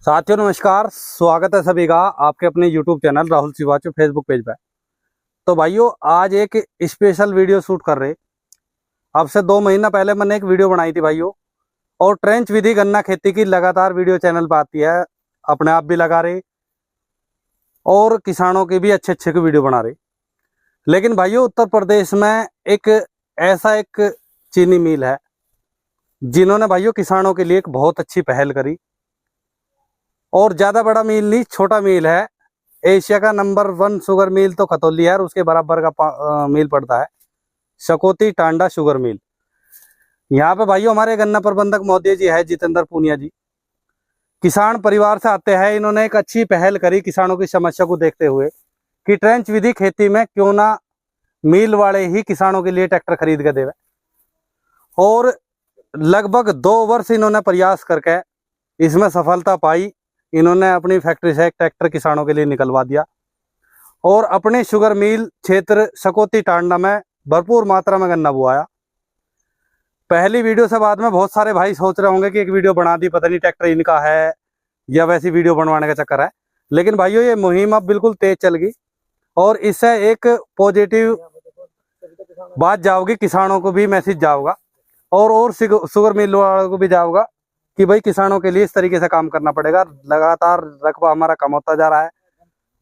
साथियों नमस्कार, स्वागत है सभी का आपके अपने YouTube चैनल राहुल सिवाचो फेसबुक पेज पर। तो भाइयों आज एक स्पेशल वीडियो शूट कर रहे। अब से 2 महीना पहले मैंने एक वीडियो बनाई थी भाइयों, और ट्रेंच विधि गन्ना खेती की लगातार वीडियो चैनल पर आती है, अपने आप भी लगा रहे और किसानों की भी अच्छे अच्छे की वीडियो बना रहे। लेकिन भाइयों उत्तर प्रदेश में एक चीनी मिल है जिन्होंने भाइयों किसानों के लिए एक बहुत अच्छी पहल करी, और ज़्यादा बड़ा मिल नहीं, छोटा मिल है। एशिया का नंबर 1 शुगर मिल तो खतौली है, और उसके बराबर का मिल पड़ता है सकौती टांडा शुगर मिल। यहाँ पे भाइयों हमारे गन्ना प्रबंधक महोदय जी है जितेंद्र पूनिया जी, किसान परिवार से आते हैं। इन्होंने एक अच्छी पहल करी किसानों की समस्या को देखते हुए कि ट्रेंच विधि खेती में क्यों ना मिल वाले ही किसानों के लिए ट्रैक्टर खरीद के देवे। और लगभग 2 वर्ष इन्होंने प्रयास करके इसमें सफलता पाई। इन्होंने अपनी फैक्ट्री से एक ट्रैक्टर किसानों के लिए निकलवा दिया, और अपने शुगर मिल क्षेत्र सकौती टांडा में भरपूर मात्रा में गन्ना बुआया। पहली वीडियो से बाद में बहुत सारे भाई सोच रहे होंगे कि एक वीडियो बना दी, पता नहीं ट्रैक्टर इनका है या वैसी वीडियो बनवाने का चक्कर है। लेकिन भाइयों ये मुहिम अब बिल्कुल तेज चल गई, और इससे एक पॉजिटिव बात जाओगी, किसानों को भी मैसेज जाओगा और शुगर मिल वालों को भी जाओगा कि भाई किसानों के लिए इस तरीके से काम करना पड़ेगा। लगातार रकबा हमारा कम होता जा रहा है,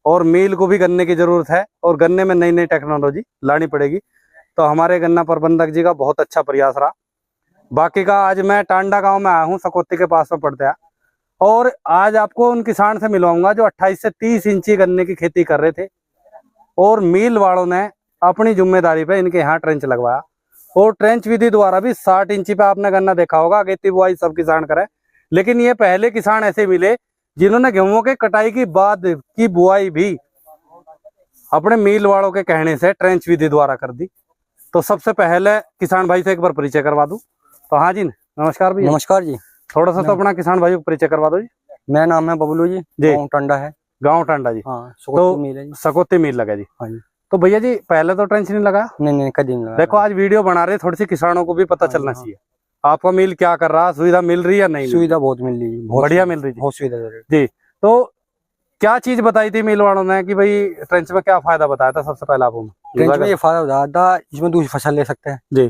और मिल को भी गन्ने की जरूरत है, और गन्ने में नई नई टेक्नोलॉजी लानी पड़ेगी। तो हमारे गन्ना प्रबंधक जी का बहुत अच्छा प्रयास रहा। बाकी का आज मैं टांडा गांव में आया हूँ, सकौती के पास में पड़ता है, और आज आपको उन किसान से मिलवाऊंगा जो 28 से 30 इंची गन्ने की खेती कर रहे थे, और मिल वालों ने अपनी जिम्मेदारी पे इनके यहाँ ट्रेंच लगवाया। और ट्रेंच विधि द्वारा भी 60 इंची पे आपने गन्ना देखा होगा। अगेती बुआई सब किसान करे, लेकिन ये पहले किसान ऐसे मिले जिन्होंने गेहूं के कटाई की बाद की बुआई भी अपने मिल वालों के कहने से ट्रेंच विधि द्वारा कर दी। तो सबसे पहले किसान भाई से एक बार परिचय करवा दूं। तो हाँ जी, नमस्कार भैया। नमस्कार जी। थोड़ा सा तो अपना किसान भाई को परिचय करवा दो जी। मेरा नाम है बबलू जी, गाँव टांडा है। गाँव टांडा जी। हाँ, तो मिल है जी। सकौती मिल लगा जी। हाँ जी। तो भैया जी पहले तो ट्रेंच नहीं लगा? नहीं कभी नहीं लगा। देखो आज वीडियो बना रहे, थोड़ी सी किसानों को भी पता चलना चाहिए आपका मिल क्या कर रहा, सुविधा मिल रही है या नहीं? सुविधा बहुत मिल रही है, बहुत बढ़िया मिल रही है, बहुत सुविधा जी। तो क्या चीज बताई थी मिल वालों ने कि भाई ट्रेंच में क्या फायदा बताया था? सबसे पहले आपको ट्रेंच में ये फायदा बताया था, इसमें दूसरी फसल ले सकते हैं जी,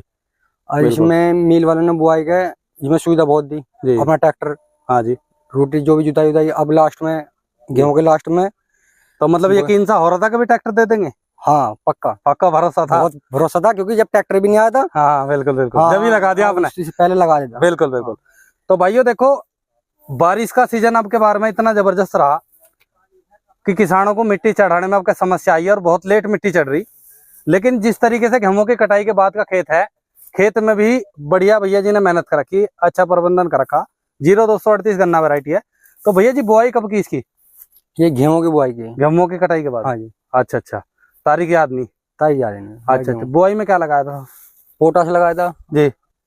और इसमें मिल वालों ने बुआई के इसमें सुविधा बहुत दी। अपना ट्रैक्टर, हाँ जी, रोटी जो भी जुताई उताई, अब लास्ट में गेहूं के लास्ट में तो मतलब यकीन सा हो रहा था कि भी ट्रैक्टर दे देंगे। हाँ पक्का भरोसा था, बहुत भरोसा था, क्योंकि जब ट्रैक्टर भी नहीं आया था। हाँ बिल्कुल जब ही लगा दिया आपने, पहले लगा दिया। बिल्कुल। तो भाइयों देखो बारिश का सीजन आपके बारे में इतना जबरदस्त रहा कि किसानों को मिट्टी चढ़ाने में आपका समस्या आई, और बहुत लेट मिट्टी चढ़ रही। लेकिन जिस तरीके से गेहूं की कटाई के बाद का खेत है, खेत में भी बढ़िया भैया जी ने मेहनत कर रखी, अच्छा प्रबंधन कर रखा। 0238 गन्ना वैरायटी है। तो भैया जी बुआई कब की इसकी? ये गेहूं की बुआई की, गेहूं की कटाई के बाद। हाँ जी। अच्छा, तारीख याद नहीं? तारीख याद नहीं। अच्छा, बुआई में क्या लगाया था? पोटास लगाया था जी।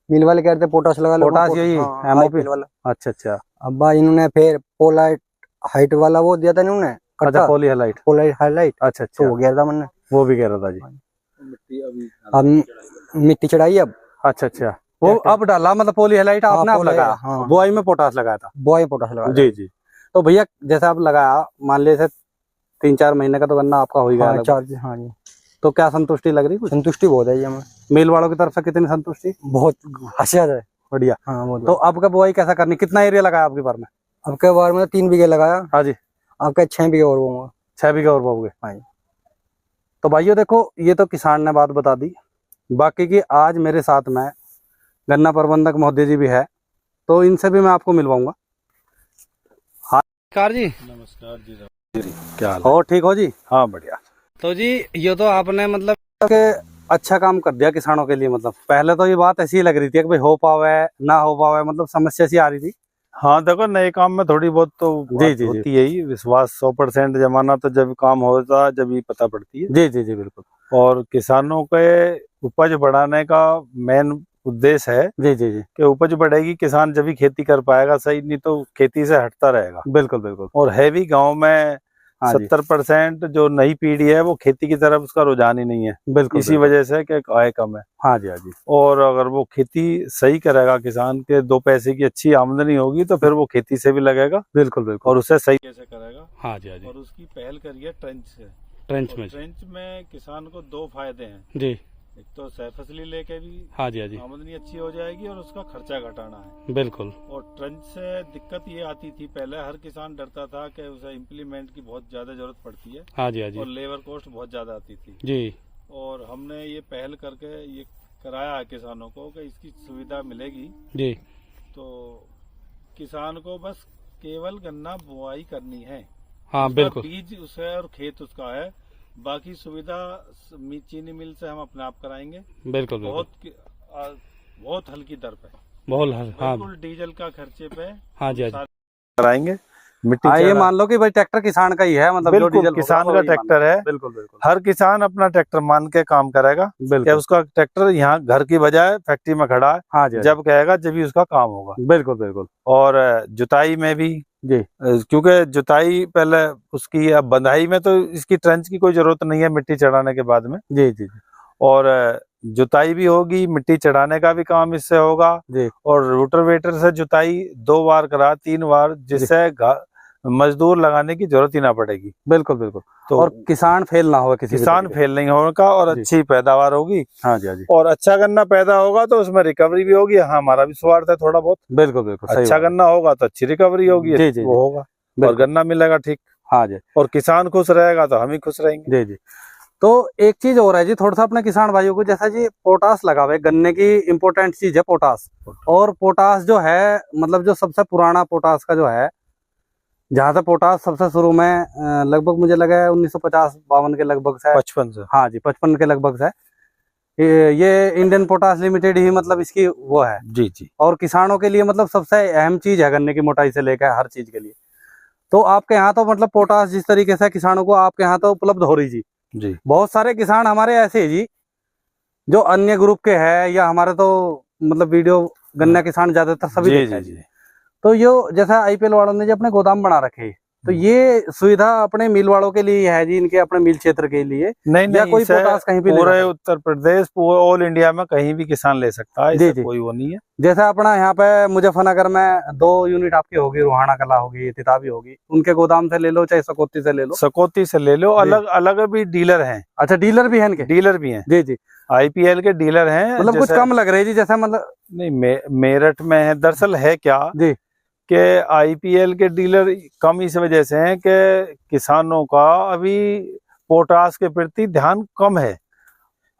मिल वाले कहते हैं पोटास लगा लो। पोटास यही एमओपी वाला। अच्छा। अब इन्होंने फिर पोलाइट हाइट वाला वो दिया था इन्होंने। अच्छा, पोली हाइलाइट। अच्छा, तो हो गया था मैंने, वो भी कह रहा था जी। अब मिट्टी चढ़ाई अब। अच्छा, वो अब डाला मतलब पोली हाइलाइट आपने अब लगाया। बुआई में पोटास लगाया था। बुआई में पोटास लगाया जी। तो भैया जैसे आप लगाया, मान लीजिए 3-4 महीने का तो गन्ना आपका हो ही गया। हाँ जी। तो क्या संतुष्टि लग रही? कुछ संतुष्टि बहुत है हमें। मिल वालों की तरफ से कितनी संतुष्टि? बहुत हसीयत है, बढ़िया। हाँ, तो अब का बुआई कैसा करनी? कितना एरिया लगाया आपकी बार में? अब के बार में 3 बीघे लगाया। हाँ जी। आपका 6 बीघे और बोऊंगा। 6 बीघे और बोओगे? हाँ जी। तो भाइयों देखो ये तो किसान ने बात बता दी, बाकी की आज मेरे साथ में गन्ना प्रबंधक महोदय जी भी है, तो इनसे भी मैं आपको मिलवाऊंगा। हाँ जी, नमस्कार जी। क्या हाल हो? ठीक हो जी? हाँ बढ़िया। तो जी ये तो आपने मतलब के अच्छा काम कर दिया किसानों के लिए। मतलब पहले तो ये बात ऐसी लग रही थी कि भाई हो पावे ना हो पावे, मतलब समस्या सी आ रही थी। हाँ देखो नए काम में थोड़ी बहुत तो जी होती है ही। विश्वास 100% जमाना तो जब काम होता जब ही पता पड़ती है। जी बिल्कुल। और किसानों के उपज बढ़ाने का मेन उद्देश्य है जी कि उपज बढ़ेगी, किसान जब भी खेती कर पाएगा सही, नहीं तो खेती से हटता रहेगा। बिल्कुल। और हैवी गाँव में 70% जो नई पीढ़ी है वो खेती की तरफ उसका रुझान ही नहीं है, बिल्कुल, इसी वजह से कि आय कम है। हाँ जी, हाँ जी। और अगर वो खेती सही करेगा, किसान के 2 पैसे की अच्छी आमदनी होगी तो फिर वो खेती से भी लगेगा। बिल्कुल बिल्कुल। और उसे सही कैसे करेगा। हाँ जी, हाँ जी। और उसकी पहल करिए ट्रेंच से। ट्रेंच में किसान को 2 फायदे हैं जी। एक तो सहफसली लेके भी हाँ जी, हाँ जी। आमदनी अच्छी हो जाएगी और उसका खर्चा घटाना है। बिल्कुल। और ट्रेंच से दिक्कत ये आती थी, पहले हर किसान डरता था कि उसे इम्प्लीमेंट की बहुत ज्यादा जरूरत पड़ती है। हाँ जी, हाँ जी। और लेबर कॉस्ट बहुत ज्यादा आती थी जी। और हमने ये पहल करके ये कराया है किसानों को कि इसकी सुविधा मिलेगी जी। तो किसान को बस केवल गन्ना बुआई करनी है। हाँ बिल्कुल। बीज उसे और खेत उसका है, बाकी सुविधा चीनी मिल से हम अपने आप कराएंगे। बिल्कुल बहुत हल्की दर पे, बिल्कुल डीजल का खर्चे पे। हाँ जी, हाँ जी। कराएंगे। मिट्टी ये मान लो कि भाई ट्रैक्टर किसान का ही है, मतलब जो बिल्कुल डीजल किसान का ट्रैक्टर है। बिल्कुल बिल्कुल। हर किसान अपना ट्रैक्टर मान के काम करेगा। बिल्कुल। उसका ट्रैक्टर यहाँ घर की बजाय फैक्ट्री में खड़ा है। हाँ जी, जब कहेगा जब ही उसका काम होगा। बिल्कुल बिल्कुल। और जुताई में भी जी, क्योंकि जुताई पहले उसकी, अब बंधाई में तो इसकी ट्रेंच की कोई जरूरत नहीं है मिट्टी चढ़ाने के बाद में। जी जी जी। और जुताई भी होगी, मिट्टी चढ़ाने का भी काम इससे होगा जी। और रोटावेटर से जुताई 2 बार करा 3 बार, जिससे मजदूर लगाने की जरूरत ही ना पड़ेगी। बिल्कुल बिल्कुल। तो और किसान फेल ना हो, किसान फेल नहीं होगा और अच्छी पैदावार होगी। हाँ जी, हाँ जी। और अच्छा गन्ना पैदा होगा तो उसमें रिकवरी भी होगी। हाँ, हमारा भी स्वार्थ है थोड़ा बहुत। बिल्कुल बिल्कुल। अच्छा गन्ना होगा तो अच्छी रिकवरी होगी। जी जी, वो होगा और गन्ना मिलेगा ठीक। हाँ जी। और किसान खुश रहेगा तो हम ही खुश रहेंगे। जी जी। तो एक चीज और है जी, थोड़ा सा अपने किसान भाइयों को, जैसा जी पोटास लगा हुआ है, गन्ने की इम्पोर्टेंट चीज है पोटास। और पोटास जो है, मतलब जो सबसे पुराना पोटास का जो है, जहाँ से पोटास सबसे शुरू में लगभग मुझे लगा है 1950-52 के लगभग से, 55 से। हाँ जी, 55 के लगभग से ये इंडियन पोटास लिमिटेड ही मतलब इसकी वो है। जी जी। और किसानों के लिए मतलब सबसे अहम चीज है, गन्ने की मोटाई से लेकर हर चीज के लिए। तो आपके यहाँ तो मतलब पोटास जिस तरीके से किसानों को आपके यहाँ तो उपलब्ध हो रही जी। बहुत सारे किसान हमारे ऐसे ही जी जो अन्य ग्रुप के हैं, या हमारे तो मतलब वीडियो गन्ना किसान ज्यादातर सभी देखते हैं जी। तो ये जैसा आईपीएल वालों ने जो अपने गोदाम बना रखे, तो ये सुविधा अपने मिल वालों के लिए है जी, इनके अपने मिल क्षेत्र के लिए नहीं, या कोई पोटास कहीं भी पूरे उत्तर प्रदेश, ऑल इंडिया में कहीं भी किसान ले सकता है। जी, कोई वो नहीं है। जैसा अपना यहाँ पे मुजफ्फरनगर में 2 यूनिट आपकी होगी, रोहाना कला होगी, तिताबी होगी, उनके गोदाम से ले लो चाहे सकौती से ले लो। सकौती से ले लो, अलग अलग भी डीलर हैं। अच्छा, डीलर भी है इनके? डीलर भी हैं जी जी। आईपीएल के डीलर हैं। मतलब कुछ कम लग रहे जी, जैसा मतलब नहीं, मेरठ में है। दरअसल है क्या जी कि आईपीएल के डीलर कम इस वजह से हैं कि किसानों का अभी पोटास के प्रति ध्यान कम है।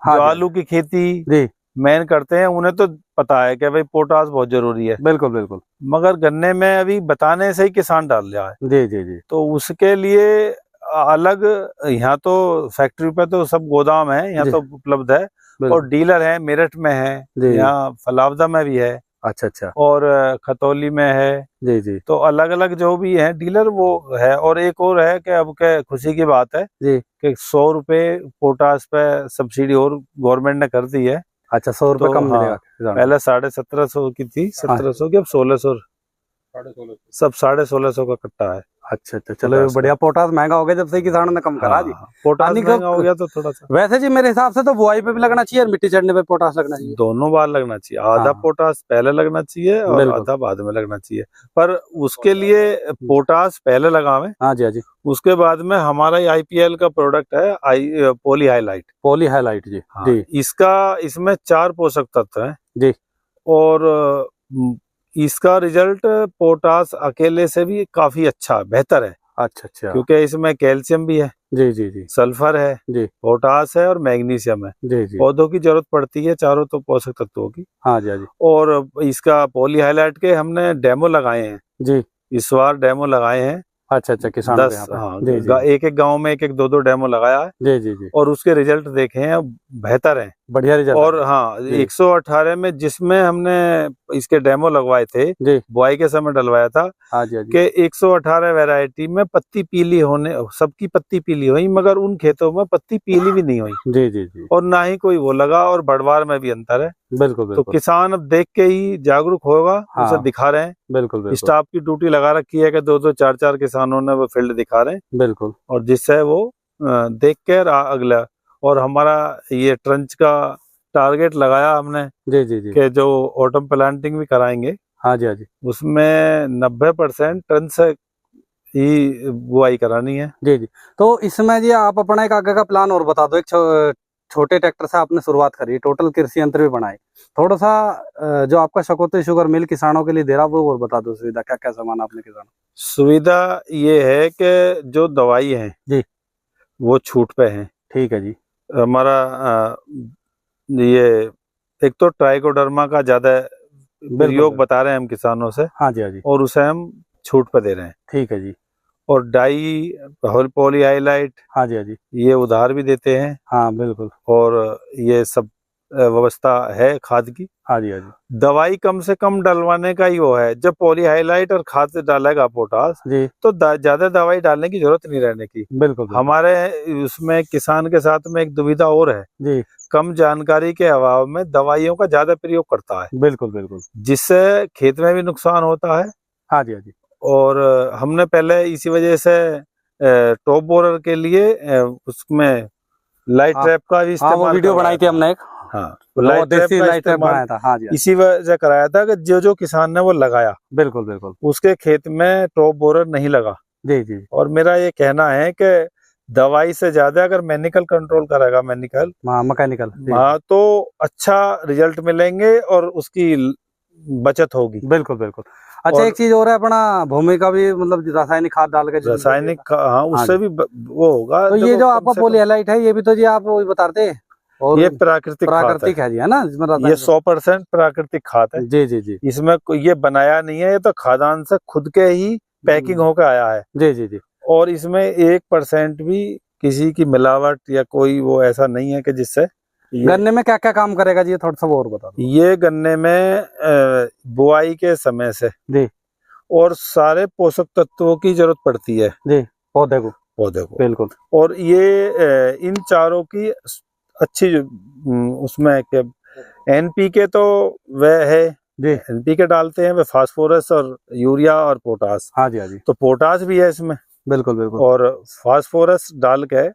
हाँ, जो आलू की खेती जी मेन करते हैं उन्हें तो पता है कि भाई पोटास बहुत जरूरी है। बिल्कुल बिल्कुल। मगर गन्ने में अभी बताने से ही किसान डाल रहा है। जी जी जी। तो उसके लिए अलग यहाँ तो फैक्ट्री पे तो सब गोदाम है, यहाँ तो उपलब्ध है। और डीलर है, मेरठ में है, यहाँ फलावदा में भी है। अच्छा अच्छा। और खतौली में है। जी जी। तो अलग अलग जो भी है डीलर वो है। और एक और है कि अब के खुशी की बात है जी कि 100 रुपए पोटास पे सब्सिडी और गवर्नमेंट ने कर दी है। अच्छा, 100 रुपए कम मिलेगा। पहले 1750 की थी, 1700 की, अब 1600, सब 1650 का कट्टा है। अच्छा अच्छा, चलो बढ़िया। पोटास महंगा हो गया जब से किसानों ने कम करा जी। पोटास महंगा हो गया तो थोड़ा सा। वैसे जी मेरे हिसाब से तो बुआई पे भी लगना चाहिए और मिट्टी चढ़ने पे पोटास लगना चाहिए। दोनों बार लगना चाहिए। आधा पोटास पहले लगना चाहिए और आधा बाद में लगना चाहिए। पर उसके लिए पोटास पहले लगावे। हाँ जी, हाँ जी। उसके बाद में हमारा आईपीएल का प्रोडक्ट है पॉली हाईलाइट। पॉली हाईलाइट जी। हाँ, जी। इसमें 4 पोषक तत्व हैं जी। और इसका रिजल्ट पोटास अकेले से भी काफी अच्छा बेहतर है। अच्छा अच्छा। क्योंकि इसमें कैल्शियम भी है जी जी जी, सल्फर है जी, पोटास है और मैग्नीशियम है जी जी। पौधों की जरूरत पड़ती है चारों तो पोषक तत्वों की। हाँ जी, हाँ जी। और इसका पॉली हाईलाइट के हमने डेमो लगाए हैं जी, इस बार डेमो लगाए हैं। अच्छा अच्छा, किसान 10 हाँ, एक एक गाँव में एक एक 2 डेमो लगाया है जी जी जी। और उसके रिजल्ट देखे हैं, बेहतर है। बढ़िया रिजल्ट। और हाँ 118 में जिसमें हमने इसके डेमो लगवाए थे, बुआई के समय डलवाया था, हाँ जी, कि 118 वैरायटी में पत्ती पीली होने, सबकी पत्ती पीली हुई, मगर उन खेतों में पत्ती पीली भी नहीं हुई। जी जी जी। और ना ही कोई वो लगा, और बढ़वार में भी अंतर है। बिल्कुल तो किसान अब देख के ही जागरूक होगा। हाँ, उसे दिखा रहे हैं। बिल्कुल। स्टाफ की ड्यूटी लगा रखी है कि 2-2 4-4 किसानों ने वो फील्ड दिखा रहे हैं। बिल्कुल। और जिससे वो देख कर अगला, और हमारा ये ट्रंच का टारगेट लगाया हमने, जी जी जी, कि जो ऑटम प्लांटिंग भी कराएंगे, हाँ जी हाँ जी, उसमें 90% ट्रंच से ही बुआई करानी है। जी जी। तो इसमें जी आप अपना एक आगे का प्लान और बता दो। एक छोटे ट्रैक्टर से आपने शुरुआत करी, टोटल कृषि यंत्र भी बनाए, थोड़ा सा जो आपका शकौती शुगर मिल किसानों के लिए दे रहा, वो और बता दो सुविधा, क्या क्या सामान आपने किसानों। सुविधा ये है कि जो दवाई है जी, वो छूट पे है। ठीक है जी। हमारा ये एक तो ट्राइकोडर्मा का ज्यादा प्रयोग बता रहे हैं हम किसानों से, हाँ जी हाँ जी, और उसे हम छूट पे दे रहे हैं। ठीक है जी। और डाई पॉलीहाइलाइट, हाँ जी हाँ जी, ये उधार भी देते हैं। हाँ बिल्कुल। और ये सब व्यवस्था है खाद की। हाँ जी हाँ जी, दवाई कम से कम डलवाने का ही वो है। जब पॉलीहाइलाइट और खाद डालेगा पोटास, जी तो ज्यादा दवाई डालने की जरूरत नहीं रहने की। बिल्कुल। हमारे उसमें किसान के साथ में एक दुविधा और है जी, कम जानकारी के अभाव में दवाइयों का ज्यादा प्रयोग करता है, बिल्कुल, जिससे खेत में भी नुकसान होता है। हाँ जी हाँ जी। और हमने पहले इसी वजह से टॉप बोरर के लिए उसमें लाइट ट्रैप का भी इस्तेमाल, वो वीडियो बनाई थी हमने एक, हाँ लाइट ट्रैप बनाया था। हाँ जी, इसी वजह से कराया था कि जो किसान ने वो लगाया, बिल्कुल, उसके खेत में टॉप बोरर नहीं लगा। जी जी, और मेरा ये कहना है कि दवाई से ज्यादा अगर मैकेनिकल कंट्रोल करेगा, मैकेनिकल, हाँ, तो अच्छा रिजल्ट मिलेंगे और उसकी बचत होगी। बिल्कुल। अच्छा, एक चीज और है, अपना भूमि का भी मतलब रासायनिक खाद डाल के, रासायनिक, हाँ, उससे भी वो होगा। तो ये जो आपका पॉलीहाइलाइट है, ये भी तो जी आप वो बताते हैं, और ये प्राकृतिक है जी, है ना, जिसमें ये 100% प्राकृतिक खाद है। जी, इसमें ये बनाया नहीं है, ये तो खादान से खुद के ही पैकिंग होकर आया है। जी। और इसमें 1% भी किसी की मिलावट या कोई वो ऐसा नहीं है कि जिससे। गन्ने में क्या क्या काम करेगा जी, थोड़ा सा और बता दो। ये गन्ने में बुआई के समय से जी, और सारे पोषक तत्वों की जरूरत पड़ती है जी, पौधे को बिल्कुल। और ये इन चारों की अच्छी उसमें एनपीके तो वह है जी, एनपीके डालते हैं, वे फास्फोरस और यूरिया और पोटास। हाँ जी हाँ जी, तो पोटास भी है इसमें, बिल्कुल। और फास्फोरस डाल के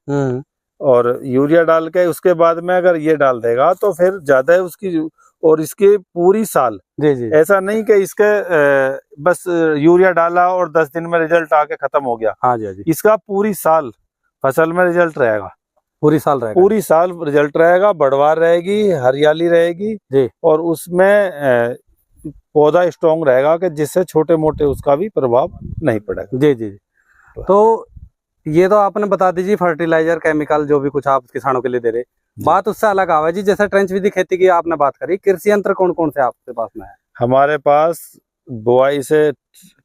और यूरिया डाल के उसके बाद में अगर ये डाल देगा तो फिर ज्यादा है उसकी। और इसके पूरी साल, जी, ऐसा नहीं कि इसके बस यूरिया डाला और 10 दिन में रिजल्ट आके खत्म हो गया। हाँ जी, इसका पूरी साल फसल में रिजल्ट रहेगा, पूरी साल रिजल्ट रहेगा, बढ़वार रहेगी, हरियाली रहेगी जी, और उसमें पौधा स्ट्रॉन्ग रहेगा कि जिससे छोटे मोटे उसका भी प्रभाव नहीं पड़ेगा। जी। तो ये तो आपने बता दीजिए फर्टिलाइजर केमिकल जो भी कुछ आप किसानों के लिए दे रहे, बात उससे अलग आवा जी, जैसे ट्रेंच विधि खेती की आपने बात करी, कृषि यंत्र कौन कौन से आपके पास में है? हमारे पास बुआई से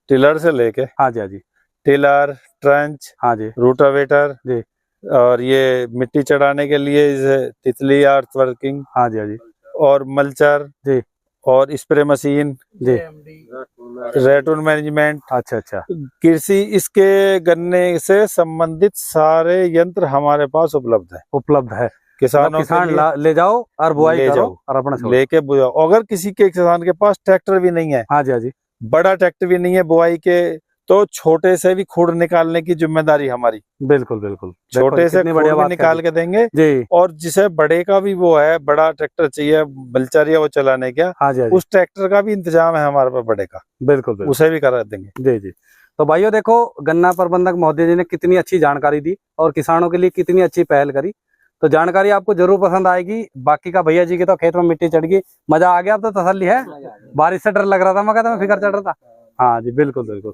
टिलर से लेके, हाँ जी हाँ जी, टिलर, ट्रंच, हाँ जी, रूटावेटर जी, और ये मिट्टी चढ़ाने के लिए तितली अर्थ वर्किंग, हाँ जी हाँ जी, और मल्चर जी, और स्प्रे मशीन जी, रेटून मैनेजमेंट। अच्छा, कृषि इसके गन्ने से संबंधित सारे यंत्र हमारे पास उपलब्ध है। किसानों किसान ले जाओ और बुआई करो और अपना लेके बुआओ। अगर किसी के किसान के पास ट्रैक्टर भी नहीं है, हाँ जी, बड़ा ट्रैक्टर भी नहीं है बुआई के, तो छोटे से भी खुड़ निकालने की जिम्मेदारी हमारी। बिल्कुल छोटे से खुड़ भी निकाल के देंगे जी। और जिसे बड़े का भी वो है, बड़ा ट्रैक्टर चाहिए बलचर या वो चलाने का, हाँ जी, उस ट्रैक्टर का भी इंतजाम है हमारे पास बड़े का, बिल्कुल उसे भी करा देंगे। जी। तो भाइयों देखो, गन्ना प्रबंधक महोदय जी ने कितनी अच्छी जानकारी दी और किसानों के लिए कितनी अच्छी पहल करी। तो जानकारी आपको जरूर पसंद आएगी। बाकी का भैया जी के तो खेत में मिट्टी चढ़ गई, मजा आ गया, अब तो तसल्ली है। बारिश से डर लग रहा था, मगर तो मैं फिक्र चढ़ रहा था। हाँ जी, बिल्कुल।